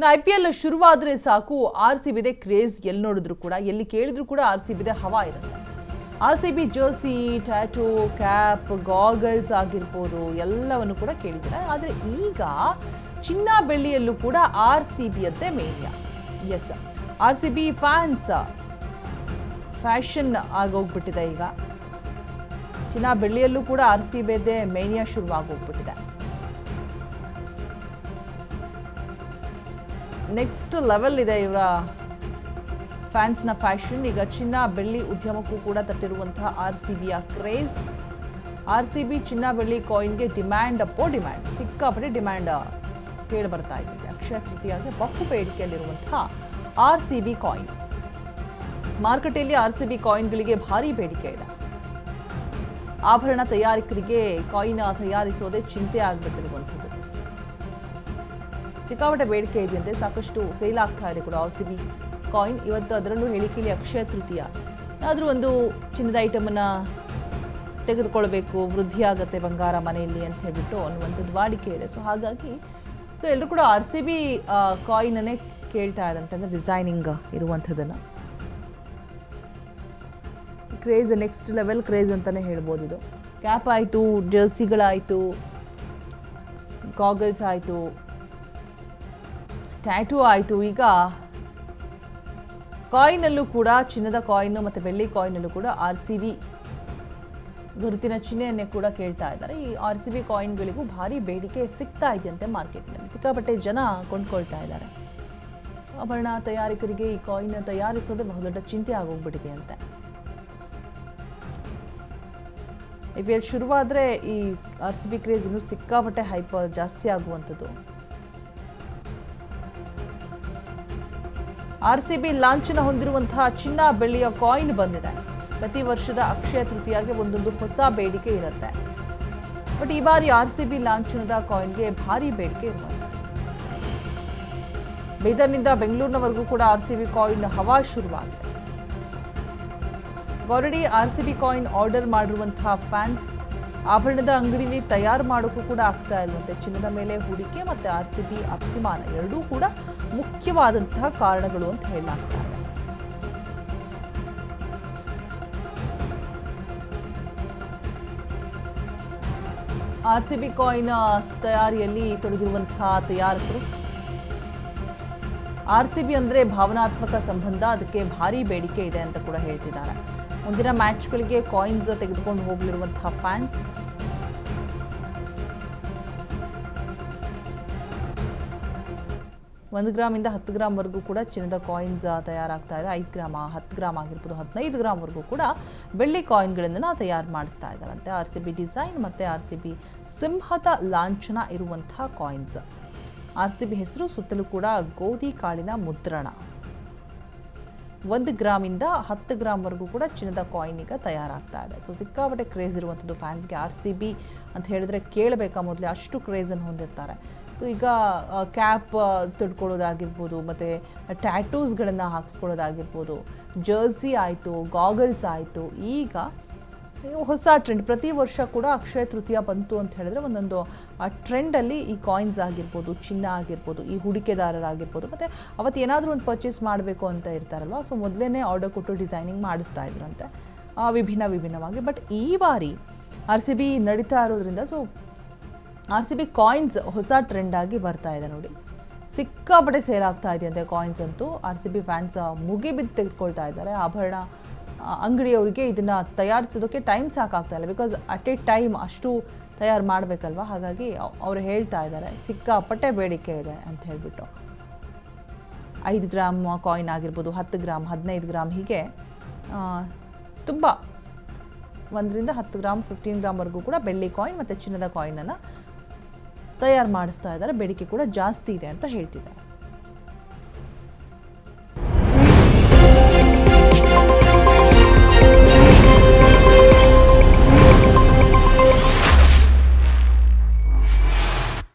IPL ಶುರುವಾದ್ರೆ ಸಾಕು RCB they craze ಎಲ್ಲಿ ನೋಡಿದ್ರು ಕೂಡ ಎಲ್ಲಿ ಕೇಳಿದ್ರು ಕೂಡ RCB ದೇ ಹವಾ ಇರುತ್ತೆ. RCB Jersey, tattoo, cap, goggles ಆಗಿರ್ಬೋದು ಎಲ್ಲವನ್ನು ಕೂಡ ಕೇಳಿದ್ದಾರೆ. ಆದರೆ ಈಗ ಚಿನ್ನ ಬೆಳ್ಳಿಯಲ್ಲೂ ಕೂಡ RCB ಯದ್ದೇ mania. Yes, RCB fans fashion ಆಗೋಗ್ಬಿಟ್ಟಿದೆ. ಈಗ ಚಿನ್ನ ಬೆಳ್ಳಿಯಲ್ಲೂ ಕೂಡ RCB ಯದ್ದೇ ಮೇನಿಯಾ ಶುರುವಾಗೋಗ್ಬಿಟ್ಟಿದೆ. ನೆಕ್ಸ್ಟ್ ಲೆವೆಲ್ ಇದೆ ಇವರ ಫ್ಯಾನ್ಸ್ನ ಫ್ಯಾಷನ್. ಈಗ ಚಿನ್ನ ಬೆಳ್ಳಿ ಉದ್ಯಮಕ್ಕೂ ಕೂಡ ತಟ್ಟಿರುವಂತಹ RCBಯ ಕ್ರೇಜ್. RCB ಚಿನ್ನ ಬೆಳ್ಳಿ ಕಾಯಿನ್ಗೆ ಡಿಮ್ಯಾಂಡ್ ಸಿಕ್ಕಾಪಟ್ಟೆ ಡಿಮ್ಯಾಂಡ್ ಕೇಳಿ ಬರ್ತಾ ಇದೆ. ಅಕ್ಷಯ ತೃತೀಯಗೆ ಬಹು ಬೇಡಿಕೆಯಲ್ಲಿರುವಂತಹ RCB ಕಾಯಿನ್. ಮಾರುಕಟ್ಟೆಯಲ್ಲಿ RCB ಕಾಯಿನ್ಗಳಿಗೆ ಭಾರಿ ಬೇಡಿಕೆ ಇದೆ. ಆಭರಣ ತಯಾರಕರಿಗೆ ಕಾಯಿನ್ ತಯಾರಿಸೋದೇ ಚಿಂತೆ ಆಗಿಬಿಟ್ಟಿರುವಂಥದ್ದು. ಸಿಕ್ಕಾಪಟ್ಟೆ ಬೇಡಿಕೆ ಇದೆಯಂತೆ, ಸಾಕಷ್ಟು ಸೇಲ್ ಆಗ್ತಾ ಇದೆ ಕೂಡ RCB ಕಾಯಿನ್. ಇವತ್ತು ಅದರಲ್ಲೂ ಹೇಳಿಕೆಯಲ್ಲಿ ಅಕ್ಷಯ ತೃತೀಯ, ಏನಾದರೂ ಒಂದು ಚಿನ್ನದ ಐಟಮನ್ನು ತೆಗೆದುಕೊಳ್ಬೇಕು, ವೃದ್ಧಿ ಆಗುತ್ತೆ ಬಂಗಾರ ಮನೆಯಲ್ಲಿ ಅಂತ ಹೇಳ್ಬಿಟ್ಟು ಅನ್ನುವಂಥದ್ದು ವಾಡಿಕೆ ಇದೆ. ಸೊ ಹಾಗಾಗಿ ಎಲ್ಲರೂ ಕೂಡ RCB ಕಾಯಿನನ್ನೇ ಕೇಳ್ತಾ ಇದ್ದಂತೆ, ಅಂದರೆ ಡಿಸೈನಿಂಗ್ ಇರುವಂಥದ್ದನ್ನು. ಕ್ರೇಜ್ ನೆಕ್ಸ್ಟ್ ಲೆವೆಲ್ ಕ್ರೇಜ್ ಅಂತಲೇ ಹೇಳ್ಬೋದು. ಇದು ಕ್ಯಾಪ್ ಆಯಿತು, ಜರ್ಸಿಗಳಾಯಿತು, ಗಾಗಲ್ಸ್ ಆಯಿತು, ಟ್ಯಾಟೂ ಆಯಿತು. ಈಗ ಕಾಯಿನಲ್ಲೂ ಕೂಡ ಚಿನ್ನದ ಕಾಯಿನು ಮತ್ತು ಬೆಳ್ಳಿ ಕಾಯಿನಲ್ಲೂ ಕೂಡ RCB ಗುರುತಿನ ಚಿಹ್ನೆಯನ್ನೇ ಕೂಡ ಕೇಳ್ತಾ ಇದ್ದಾರೆ. ಈ RCB ಕಾಯಿನ್ಗಳಿಗೂ ಭಾರಿ ಬೇಡಿಕೆ ಸಿಗ್ತಾ ಇದೆಯಂತೆ ಮಾರ್ಕೆಟ್ನಲ್ಲಿ. ಸಿಕ್ಕಾಪಟ್ಟೆ ಜನ ಕೊಂಡ್ಕೊಳ್ತಾ ಇದ್ದಾರೆ. ಆಭರಣ ತಯಾರಕರಿಗೆ ಈ ಕಾಯಿನ್ ತಯಾರಿಸೋದೇ ಬಹುದೊಡ್ಡ ಚಿಂತೆ ಆಗೋಗ್ಬಿಟ್ಟಿದೆ ಅಂತೆ. IPL ಶುರುವಾದರೆ ಈ RCB ಕ್ರೇಜ್ ಇನ್ನೂ ಸಿಕ್ಕಾಪಟ್ಟೆ ಹೈಪ್ ಜಾಸ್ತಿ ಆಗುವಂಥದ್ದು. RCB ಲಾಂಛನ ಹೊಂದಿರುವಂತಹ ಚಿನ್ನ ಬೆಳ್ಳಿಯ ಕಾಯಿನ್ ಬಂದಿದೆ. ಪ್ರತಿ ವರ್ಷದ ಅಕ್ಷಯ ತೃತೀಯಗೆ ಒಂದೊಂದು ಹೊಸ ಬೇಡಿಕೆ ಇರುತ್ತೆ. ಬಟ್ ಈ ಬಾರಿ RCB ಲಾಂಛನದ ಕಾಯಿನ್ಗೆ ಭಾರಿ ಬೇಡಿಕೆ ಇರುವಂಥದ್ದು. ಬೀದರ್ನಿಂದ ಬೆಂಗಳೂರಿನವರೆಗೂ ಕೂಡ RCB ಕಾಯಿನ್ ಹವಾ ಶುರುವಾಗಿದೆ. ಆಲ್ರೆಡಿ RCB ಕಾಯಿನ್ ಆರ್ಡರ್ ಮಾಡಿರುವಂತಹ ಫ್ಯಾನ್ಸ್ ಆಭರಣದ ಅಂಗಡಿಯಲ್ಲಿ ತಯಾರು ಮಾಡೋಕ್ಕೂ ಕೂಡ ಆಗ್ತಾ ಇಲ್ವಂತೆ. ಚಿನ್ನದ ಮೇಲೆ ಹೂಡಿಕೆ ಮತ್ತು RCB ಅಭಿಮಾನ ಎರಡೂ ಕೂಡ ಮುಖ್ಯವಾದಂತಹ ಕಾರಣಗಳು ಅಂತ ಹೇಳಲಾಗ್ತಾ ಇದೆ. RCB ಕಾಯಿನ್ ತಯಾರಿಯಲ್ಲಿ ತೊಡಗಿರುವಂತಹ ತಯಾರಕರು, RCB ಅಂದರೆ ಭಾವನಾತ್ಮಕ ಸಂಬಂಧ, ಅದಕ್ಕೆ ಭಾರಿ ಬೇಡಿಕೆ ಇದೆ ಅಂತ ಕೂಡ ಹೇಳ್ತಿದ್ದಾರೆ. ಮುಂದಿನ ಮ್ಯಾಚ್ಗಳಿಗೆ ಕಾಯಿನ್ಸ್ ತೆಗೆದುಕೊಂಡು ಹೋಗಲಿರುವಂತಹ ಫ್ಯಾನ್ಸ್ ಒಂದು ಗ್ರಾಮಿಂದ 10 ಗ್ರಾಮ್ವರೆಗೂ ಕೂಡ ಚಿನ್ನದ ಕಾಯಿನ್ಸ್ ತಯಾರಾಗ್ತಾ ಇದೆ. 5 ಗ್ರಾಮ, 10 ಗ್ರಾಮ್ ಆಗಿರ್ಬೋದು, 15 ಗ್ರಾಮ್ವರೆಗೂ ಕೂಡ ಬೆಳ್ಳಿ ಕಾಯಿನ್ಗಳಿಂದ ತಯಾರು ಮಾಡಿಸ್ತಾ ಇದ್ದಾರಂತೆ. RCB ಡಿಸೈನ್ ಮತ್ತು RCB ಸಿಂಹದ ಲಾಂಛನ ಇರುವಂತಹ ಕಾಯಿನ್ಸ್. RCB ಹೆಸರು ಸುತ್ತಲೂ ಕೂಡ ಗೋಧಿ ಕಾಳಿನ ಮುದ್ರಣ. 1 ಗ್ರಾಮಿಂದ 10 ಗ್ರಾಮ್ವರೆಗೂ ಕೂಡ ಚಿನ್ನದ ಕಾಯಿನ್ ಈಗ ತಯಾರಾಗ್ತಾ ಇದೆ. ಸೊ ಸಿಕ್ಕಾಪಟ್ಟೆ ಕ್ರೇಜ್ ಇರುವಂಥದ್ದು ಫ್ಯಾನ್ಸ್ಗೆ. RCB ಅಂತ ಹೇಳಿದ್ರೆ ಕೇಳಬೇಕಾ ಮೊದಲೇ, ಅಷ್ಟು ಕ್ರೇಜನ್ನು ಹೊಂದಿರ್ತಾರೆ. ಸೊ ಈಗ ಕ್ಯಾಪ್ ತೊಡ್ಕೊಳ್ಳೋದಾಗಿರ್ಬೋದು, ಮತ್ತು ಟ್ಯಾಟೂಸ್ಗಳನ್ನು ಹಾಕ್ಸ್ಕೊಳ್ಳೋದಾಗಿರ್ಬೋದು, ಜರ್ಸಿ ಆಯಿತು, ಗಾಗಲ್ಸ್ ಆಯಿತು. ಈಗ ಹೊಸ ಟ್ರೆಂಡ್, ಪ್ರತಿ ವರ್ಷ ಕೂಡ ಅಕ್ಷಯ ತೃತೀಯ ಬಂತು ಅಂತ ಹೇಳಿದ್ರೆ ಒಂದೊಂದು ಟ್ರೆಂಡಲ್ಲಿ ಈ ಕಾಯಿನ್ಸ್ ಆಗಿರ್ಬೋದು, ಚಿನ್ನ ಆಗಿರ್ಬೋದು, ಈ ಹೂಡಿಕೆದಾರರಾಗಿರ್ಬೋದು, ಮತ್ತು ಅವತ್ತು ಏನಾದರೂ ಒಂದು ಪರ್ಚೇಸ್ ಮಾಡಬೇಕು ಅಂತ ಇರ್ತಾರಲ್ವ, ಸೊ ಮೊದಲೇ ಆರ್ಡರ್ ಕೊಟ್ಟು ಡಿಸೈನಿಂಗ್ ಮಾಡಿಸ್ತಾ ಇದ್ರಂತೆ ವಿಭಿನ್ನವಾಗಿ. ಬಟ್ ಈ ಬಾರಿ RCB ನಡೀತಾ ಇರೋದ್ರಿಂದ ಸೊ RCB ಕಾಯಿನ್ಸ್ ಹೊಸ ಟ್ರೆಂಡ್ ಆಗಿ ಬರ್ತಾ ಇದೆ. ನೋಡಿ, ಸಿಕ್ಕಾಪಟ್ಟೆ ಸೇಲ್ ಆಗ್ತಾ ಇದೆಯಂತೆ ಕಾಯಿನ್ಸ್ ಅಂತೂ. RCB ಫ್ಯಾನ್ಸ್ ಮುಗಿಬಿದ್ದು ತೆಗೆದುಕೊಳ್ತಾ ಇದ್ದಾರೆ. ಆಭರಣ ಅಂಗಡಿಯವರಿಗೆ ಇದನ್ನು ತಯಾರಿಸೋದಕ್ಕೆ ಟೈಮ್ ಸಾಕಾಗ್ತಾ ಇಲ್ಲ. ಬಿಕಾಸ್ ಅಟ್ ಎ ಟೈಮ್ ಅಷ್ಟು ತಯಾರು ಮಾಡಬೇಕಲ್ವ. ಹಾಗಾಗಿ ಅವರು ಹೇಳ್ತಾ ಇದ್ದಾರೆ ಸಿಕ್ಕಾಪಟ್ಟೆ ಬೇಡಿಕೆ ಇದೆ ಅಂತ ಹೇಳಿಬಿಟ್ಟು. 5 ಗ್ರಾಮ್ ಕಾಯಿನ್ ಆಗಿರ್ಬೋದು, 10 ಗ್ರಾಮ್, 15 ಗ್ರಾಮ್, ಹೀಗೆ ತುಂಬ 1ರಿಂದ 10 ಗ್ರಾಮ್, 15 ಗ್ರಾಮ್ವರೆಗೂ ಕೂಡ ಬೆಳ್ಳಿ ಕಾಯಿನ್ ಮತ್ತು ಚಿನ್ನದ ಕಾಯಿನನ್ನು ತಯಾರು ಮಾಡಿಸ್ತಾ ಇದ್ದಾರೆ. ಬೇಡಿಕೆ ಕೂಡ ಜಾಸ್ತಿ ಇದೆ ಅಂತ ಹೇಳ್ತಿದ್ದಾರೆ.